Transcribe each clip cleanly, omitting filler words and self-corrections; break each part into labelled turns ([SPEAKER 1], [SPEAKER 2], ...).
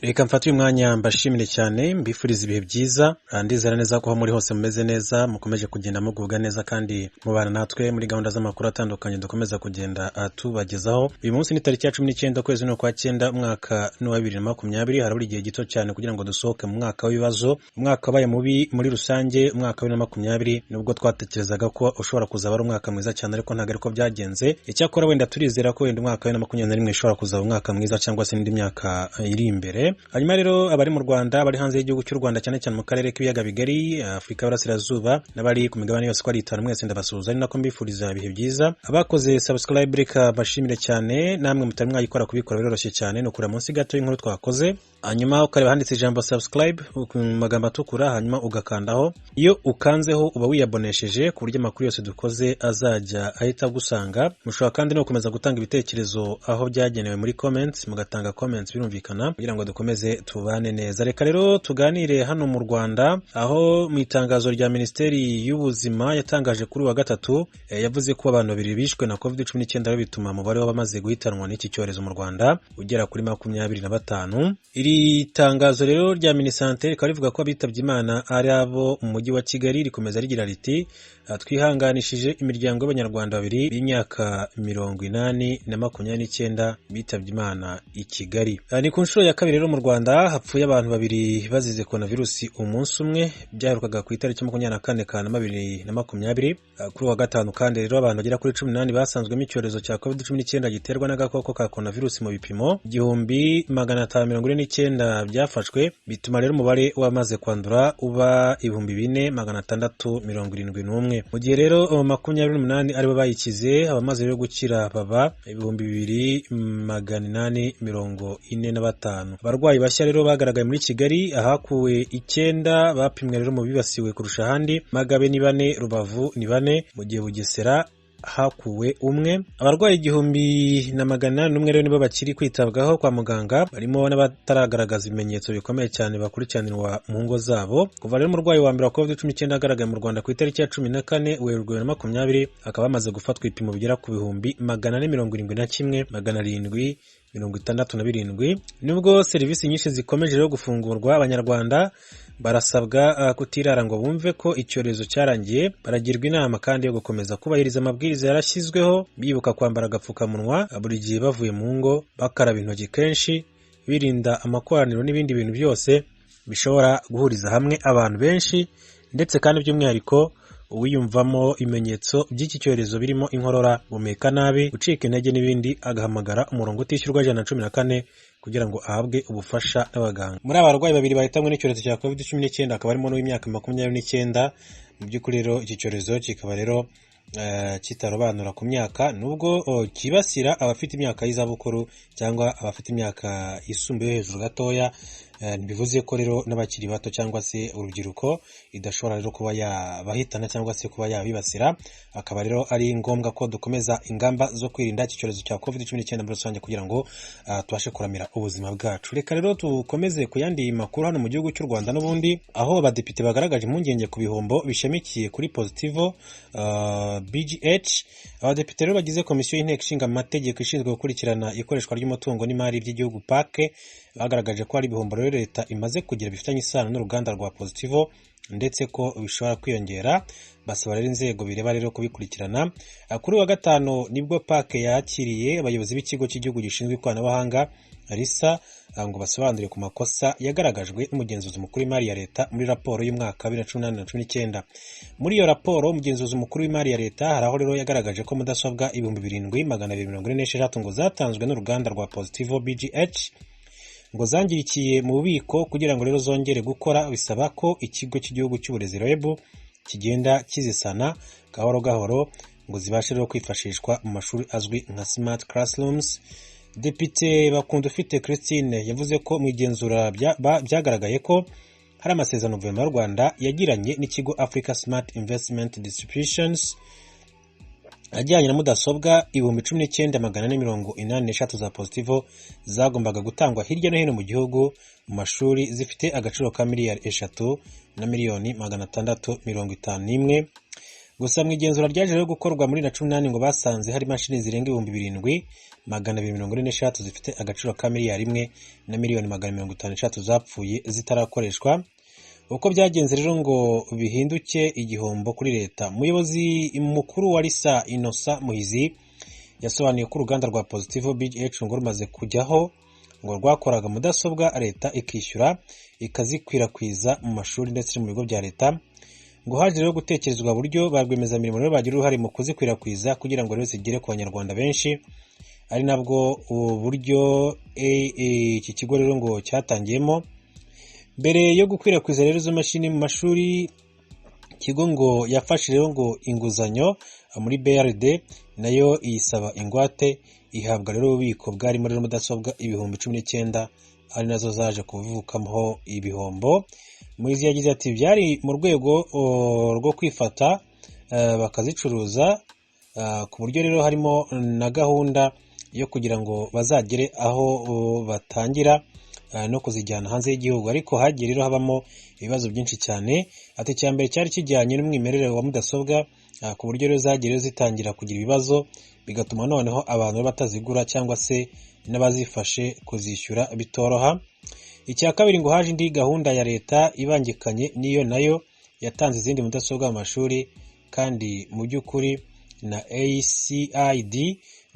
[SPEAKER 1] Reka mfate uyu mwanya mbashimire cyane mbifuriza ibihe byiza ndizera neza ko muri hose mumeze neza mukomeje kugenda mugubwa neza kandi mubana natwe muri gahunda z'amakuru atandukanye dukomeza kugenda tubagezaho. Uyu munsi ni tariki ya 19 kwezi no kwa 9 umwaka wa 2020 haraburi igihe gito cyane kugira ngo dusohoke mu mwaka w'ibibazo, umwaka wabaye mubi muri rusange, umwaka wa 2020 nubwo twatekerezaga ko ushobora kuzaba ari umwaka mwiza cyane ariko ntago ariko byagenze. Icyakora wenda turizera ko wenda umwaka wa 2021 ushobora kuzaba umwaka mwiza cyangwa se n'indi myaka iri imbere. Hanyuma rero abari mu Rwanda, abari hanze y'igihugu cy'u Rwanda cyane cyane mu karere k'ibiyaga bigari, Afrika y'Iburasirazuba n'abari ku migabane yose ko ari 5 mwese ndabasuhuza ari nako mbifuriza ibihe byiza. Abakoze subscribe reka bashimire cyane, namwe mutari mwayikora kubikora biroroshye cyane no kura munsi gato y'inkuru twakoze. Hanyuma ukareba handitse ijambo subscribe ku magambo atukura, hanyuma ugakandaho. Iyo ukanzeho uba wiyabonesheje ku buryo amakuru yose dukoze azajya ahita gusanga. Mushobora kandi no gukomeza gutanga ibitekerezo aho byagenewe muri comments, mugatanga comments birumvikana kugira ngo dukomeze tubane neza. Reka rero tuganire hano mu Rwanda, aho mu itangazo rya Minisiteri y'Ubuzima yatangaje kuri wa gatatu yavuze ko abantu 2 bishwe na COVID-19 bituma umubare w'abamaze guhitanwa n'iki cyorezo mu Rwanda ugera kuri 25. Iri tangazo rero rya Minisante rikaba rivuga ko abitabye Imana ari abo mu mujyi wa Kigali, rikomeza rigira riti twihanganishije imiryango y'Abanyarwanda 2 b'imyaka 80 na 29 bitabye Imana i Kigali. Ni ku nshuro ya kabiri rero mu Rwanda hapfuye abantu 2 bazize coronavirus umunsi umwe, byaherukaga ku itariki 24 Kanama 2020. Kuri wa gatanu kandi rero abantu bagera kuri 18 basanzwemo icyorezo cya COVID-19 giterwa n'agakoko ka coronavirus mu bipimo 1549 byafashwe, bituma rero umubare wamaze kwandura uba 4671. Mu gihe rero 28 aribo bayikize, abamaze rero gukira baba 2845. Abarwayi bashya rero bagaragaye muri Kigali, ahakuwe 9 bapimwe rero mu bibasiwe kurusha ahandi. Magabe ni 4, Rubavu ni 4, mu gihe Bugesera hakuwe 1. Abarwayi 1801 rero nibo bakiri kwitabwaho kwa muganga, barimo n'abataragaragaza ibimenyetso bikomeye cyane bakurikiranirwa mu ngo zabo. Kuva rero umurwayi wa mbere wa COVID-19 agaragaye mu Rwanda ku itariki ya 14 Werurwe 2020 akaba amaze gufatwa ibipimo bigera ku 471,767. Nubwo serivisi nyinshi zikomeje rero gufungurwa, Abanyarwanda barasabwa kutirara ngo bumve ko icyorezo cyarangiye. Baragirwa inama kandi yo gukomeza kubahiriza amabwiriza yarashyizweho, bibuka kwambara agapfukamunwa buri gihe bavuye mu ngo, bakaraba intoki kenshi, birinda amakoraniro n'ibindi bintu byose bishobora guhuriza hamwe abantu benshi, ndetse kandi by'umwihariko uwiyumvamo ibimenyetso by'iki cyorezo birimo inkorora, guhumeka nabi, gucika intege n'ibindi agahamagara umurongo utishyurwa 114 kugira ngo ahabwe ubufasha n'abaganga. Muri aba barwayi 2 bahitanwe n'icyorezo cya COVID-19 akaba arimo n'uw'imyaka 29. Mu by'ukuri rero iki cyorezo kikaba rero kitarobanura ku myaka, nubwo kibasira abafite imyaka y'izabukuru cyangwa abafite imyaka yisumbuye hejuru gatoya. Ntibivuze ko rero n'abakiri bato cyangwa se urubyiruko idashobora rero kuba yabahitana cyangwa se kuba yabibasira. Akaba rero ari ngombwa ko dukomeza ingamba zo kwirinda iki cyorezo cya COVID-19 muri rusange kugira ngo tubashe kuramira ubuzima bwacu. Reka rero tukomeze ku yandi makuru hano mu gihugu cy'u Rwanda n'ubundi, aho abadepite bagaragaje impungenge ku bihombo bishamikiye kuri Positivo BGH. Abadepite rero bagize komisiyo y'inteko ishinga amategeko ishinzwe gukurikirana ikoreshwa ry'umutungo n'imari by'igihugu PAC bagaragaje ko hari ibihombo rero leta imaze kugira bifitanye isano n'uruganda rwa Positivo ndetse ko bishobora kwiyongera. Basaba rero inzego bireba rero kubikurikirana. Kuri wa gatanu nibwo PAC yakiriye abayobozi b'ikigo cy'igihugu gishinzwe ikoranabuhanga RISA ngo basobanurire ku makosa yagaragajwe n'umugenzuzi mukuru w'imari ya leta muri raporo y'umwaka 2018-2019. Muri iyo raporo umugenzuzi mukuru w'imari ya leta haraho rero yagaragaje ko mudasobwa 7246 ngo zatanzwe n'uruganda rwa Positivo BGH ngo zangirikiye mu bubiko. Kugira ngo rero zongere gukora bisaba ko ikigo cy'igihugu cy'uburezi REB kigenda kizisana gahoro gahoro ngo zibashe rero kwifashishwa mu mashuri azwi nka smart classrooms. Depite Bakundufite Christine yavuze ko mu igenzura byagaragaye ko hari amasezerano guverinoma y'u Rwanda yagiranye n'ikigo Africa Smart Investment Distributions ajyanye na mudasobwa 19,483 za Positivo zagombaga gutangwa hirya no hino mu gihugu mu mashuri zifite agaciro ka miliyari 3,651,000. Gusa mu igenzura ryaje rero gukorwa muri 2018 ngo basanze hari imashini zirenga 7,246 zifite agaciro ka miliyari 1 na miliyoni 156 zapfuye zitarakoreshwa. Uko byagenze rero ngo bihinduke igihombo kuri leta. Umuyobozi mukuru wa Risa Innocent Muhizi yasobanuye ko uruganda rwa Positive BH ngo rumaze kujyaho ngo rwakoraga mudasobwa leta ikishyura ikazikwirakwiza mu mashuri ndetse mu bigo bya leta. Ngo haje rero gutekerezwa buryo ba rwiyemezamirimo rero bagira uruhare mu kuzikwirakwiza kugira ngo rero zigere ku banyarwanda benshi, ari nabwo uburyo iki kigo rero ngo cyatangiyemo. Mbere yo gukwirakwiza rero izo mashini mu mashuri, ikigo ngo yafashe rero ngo inguzanyo muri BRD, nayo iyisaba ingwate, ihabwa rero ububiko bwarimo rero mudasobwa 19,000 ari nazo zaje kuvukamo ibihombo. Muhizi yagize ati byari mu rwego rwo kwifata bakazicuruza ku buryo rero harimo na gahunda yo kugira ngo bazagere aho batangira no kuzijyana hanze y'igihugu, ariko hagiye rero habamo ibibazo byinshi cyane. Ati cyambere cyari kijyanye n'umwimerere wa mudasobwa ku buryo rero zagiye zitangira kugira ibibazo, bigatuma noneho abantu batazigura cyangwa se n'abazifashe kuzishyura bitoroha. Icya kabiri ngo haje indi gahunda ya leta ibangikanye niyo nayo yatanze izindi mudasobwa mu mashuri, kandi mu by'ukuri na ACID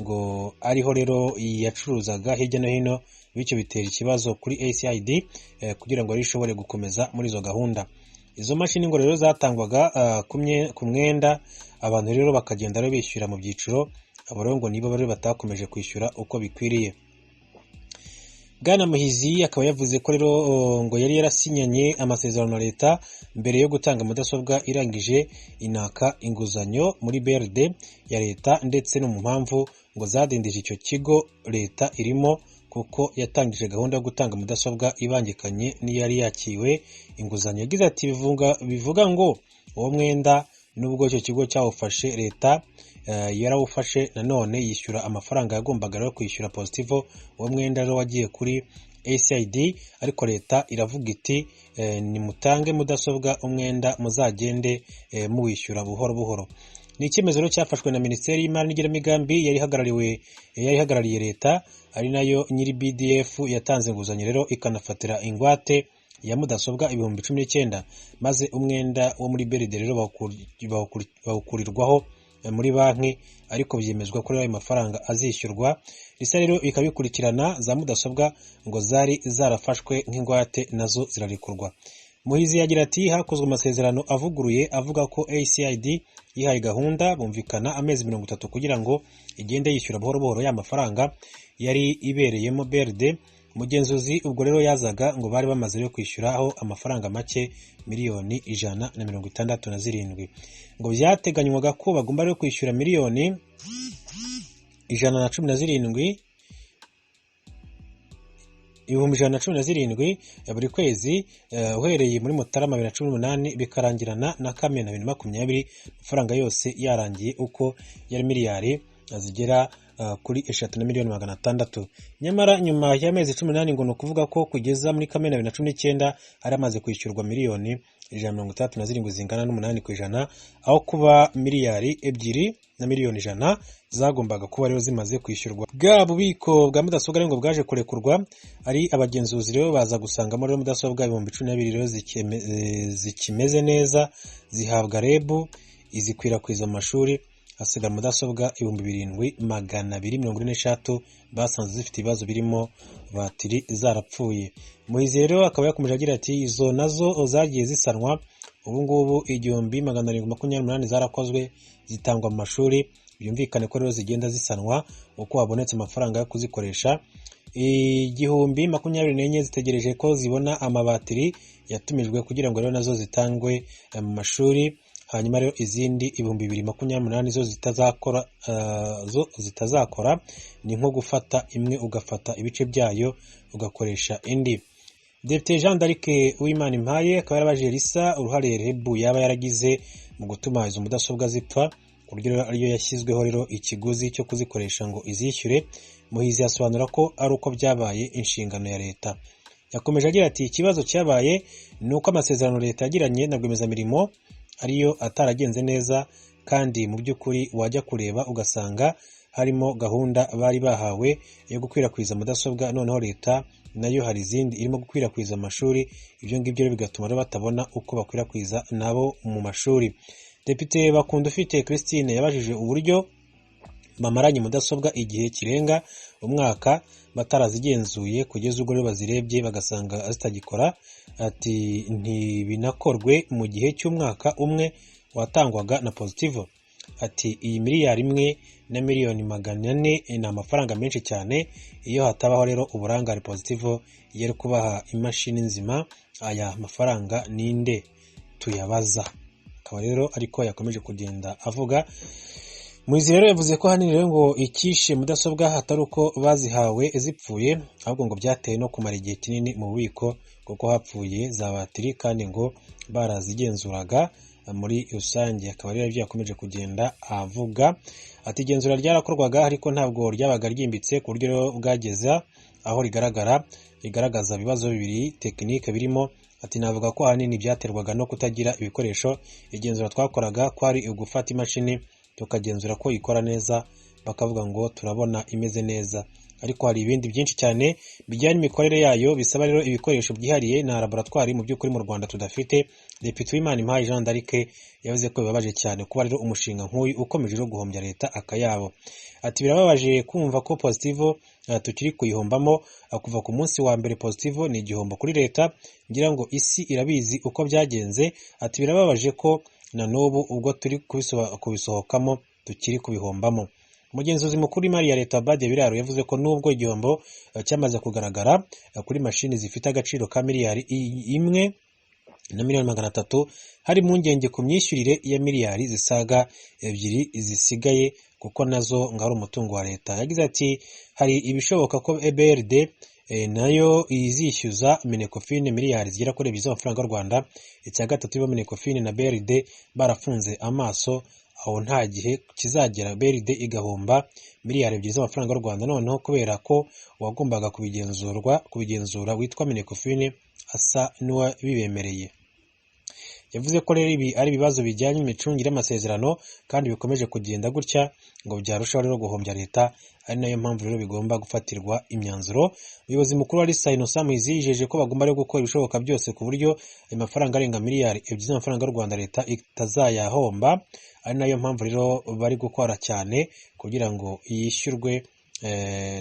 [SPEAKER 1] ngo ariho rero yacuruzaga hirya no hino, bityo bitera ikibazo kuri ACID kugira ngo rishobore gukomeza muri izo gahunda. Izo mashini ngo rero zatangwaga ku mwenda, abantu rero bakagenda rero bishyura mu byiciro, abo rero ngo nibo bari batakomeje kwishyura uko bikwiriye. Bwana Muhizi akaba yavuze ko rero ngo yari yarasinyanye amasezerano na leta mbere yo gutanga mudasobwa irangije inaka inguzanyo muri BRD ya leta, ndetse no mu mpamvu ngo zadindije icyo kigo leta irimo, kuko yatangije gahunda yo gutanga mudasobwa ibangikanye n'iyari yakiwe inguzanyo. Yagize ati bivuga ngo uwo mwenda nubwo icyo kigo cyawufashe leta yarawufashe, nanone yishyura amafaranga yagombaga rero kwishyura Positive. Uwo mwenda rero wagiye kuri ACID, ariko leta iravuga iti nimutange mudasobwa, umwenda muzagende muwishyura buhoro buhoro. Ni icyemezo rero cyafashwe na Minisiteri y'Imari n'Igenamigambi yari ihagarariye leta, ari nayo nyiri BDF yatanze inguzanyo rero ikanafatira ingwate ya mudasobwa 19,000, maze umwenda wo muri BRD rero bawukurirwaho muri banki, ariko byemezwa ko ayo mafaranga azishyurwa. Risa rero ikabikurikirana za mudasobwa ngo zari zarafashwe nk'ingwate nazo zirarekurwa. Muhizi yagira ati hakozwe amasezerano avuguruye avuga ko ACID yihaye gahunda, bumvikana amezi 30 kugira ngo igende yishyura buhoro buhoro ya mafaranga yari ibereyemo BRD. Umugenzuzi ubwo rero yazaga ngo bari bamaze rero kwishyuraho amafaranga make miliyoni 167, ngo byateganywaga ko bagomba rero kwishyura miliyoni 117 buri kwezi uhereye muri Mutarama 2018 bikarangirana na Kamena 2020, amafaranga yose yarangiye uko yari miliyari zigera kuri 3,600,000. Nyamara nyuma y'amezi 18 ngo no kuvuga ko kugeza muri Kamena 2019 ari amaze kwishyurwa miliyoni 137 zingana n'8%, aho kuba miliyari 2 na miliyoni 100 zagombaga kuba rero zimaze kwishyurwa. Bwa bubiko bwa mudasobwa ngo bwaje kurekurwa, ari abagenzuzi rero baza gusangamo rero mudasobwa 12,000 rero zikimeze neza, zihabwa REB izikwirakwiza mu mashuri, hasiga mudasobwa 7,243 basanze zifite ibibazo birimo batiri zarapfuye. Muhizi rero akaba yakomeje agira ati izo nazo zagiye zisanwa, ubu ngubu 1,728 zarakozwe zitangwa mu mashuri. Byumvikane ko rero zigenda zisanwa uko habonetse amafaranga yo kuzikoresha. 1,024 zitegereje ko zibona amabatiri yatumijwe kugira ngo rero nazo zitangwe mu mashuri. Hanyuma rero izindi 2,028 zo zitazakora, ni nko gufata imwe ugafata ibice byayo ugakoresha indi. Depite Jean d'Arc Uwimana Impaye akaba yarabaje Risa uruhare REB yaba yaragize mu gutuma izo mudasobwa zipfa, ku buryo ariyo yashyizweho rero ikiguzi cyo kuzikoresha ngo izishyure. Muhizi yasobanura ko ari uko byabaye inshingano ya leta. Yakomeje agira ati ikibazo cyabaye ni uko amasezerano leta yagiranye na rwiyemezamirimo ariyo ataragenze neza, kandi mu by'ukuri wajya kureba ugasanga harimo gahunda bari bahawe yo gukwirakwiza mudasobwa, noneho leta nayo hari izindi irimo gukwirakwiza amashuri. Ibyo ngibyo rero bigatuma rero batabona uko bakwirakwiza nabo mu mashuri. Depite Bakundufite Christine yabajije uburyo bamaranye mudasobwa igihe kirenga umwaka batarazigenzuye kugeza ubwo rero bazirebye bagasanga zitagikora. Ati ntibinakorwe mu gihe cy'umwaka umwe watangwaga na Positivo. Ati iyi miliyari 1,400,000 ni amafaranga menshi cyane. Iyo hatabaho rero uburangare Positivo yari kubaha imashini nzima, aya mafaranga ninde tuyabaza? Akaba rero ariko yakomeje kugenda avuga. Muhizi rero yavuze ko hanini rero ngo ikishe mudasobwa hatari uko bazihawe zipfuye, ahubwo ngo byateye no kumara igihe kinini mu bubiko kuko hapfuye za batiri kandi ngo barazigenzuraga muri rusange. Akaba rero ibyo yakomeje kugenda avuga. Ati igenzura ryarakorwaga ariko ntabwo ryabaga ryimbitse ku buryo bwageza aho rigaragaza ibibazo bibiri tekinike birimo. Ati navuga ko ahanini byaterwaga no kutagira ibikoresho. Igenzura twakoraga kwari ugufata imashini tukagenzura ko ikora neza, bakavuga ngo turabona imeze neza, ariko hari ibindi byinshi cyane bijyanye n'imikorere yayo bisaba rero ibikoresho byihariye na laboratwari mu by'ukuri mu Rwanda tudafite. Depite Uwimanimpaye Jean d'Arc yavuze ko bibabaje cyane kuba rero umushinga nk'uyu ukomeje no guhombya leta akayabo. Ati birababaje kumva ko Positivo tukiri kuyihombamo. Kuva ku munsi wa mbere Positivo ni igihombo kuri leta, ngira ngo isi irabizi uko byagenze. Ati birababaje ko na n'ubu ubwo turi kubisohokamo tukiri kubihombamo. Umugenzuzi mukuru w'imari ya leta Ababaje Biraro yavuze ko nubwo igihombo cyamaze kugaragara kuri mashini zifite agaciro ka miliyari 1,300,000 hari impungenge ku myishyurire ya miliyari zisaga 2 zisigaye kuko nazo ngo ari umutungo wa leta. Yagize ati hari ibishoboka ko EBRD nayo izishyuza Minecofin miliyari zigera kuri 2 z'amafaranga y'u Rwanda. Icya gatatu iba Minecofin na BRD barafunze amaso, aho nta gihe kizagera BRD igahomba miliyari 2 z'amafaranga y'u Rwanda, noneho kubera ko uwagombaga kubigenzura witwa Minecofin asa n'uwabibemereye. Yavuze ko rero ibi ari ibibazo bijyanye n'imicungire y'amasezerano kandi bikomeje kugenda gutya ngo byarushaho rero guhombya leta, ari nayo mpamvu rero bigomba gufatirwa imyanzuro. Umuyobozi mukuru wa Risa Innocent Muhizi yijeje ko bagomba rero gukora ibishoboka byose ku buryo ayo mafaranga arenga miliyari 2 z'amafaranga y'u Rwanda leta itazayahomba, ari nayo mpamvu rero bari gukora cyane kugira ngo yishyurwe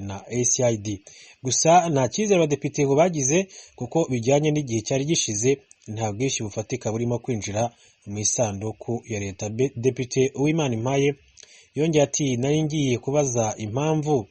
[SPEAKER 1] na ACID. Gusa nta cyizere abadepite bagize kuko bijyanye n'igihe cyari gishize nta bwishyu bufatika burimo kwinjira mu isanduku ya leta. Depite Uwimanimpaye yongeye ati nari ngiye kubaza impamvu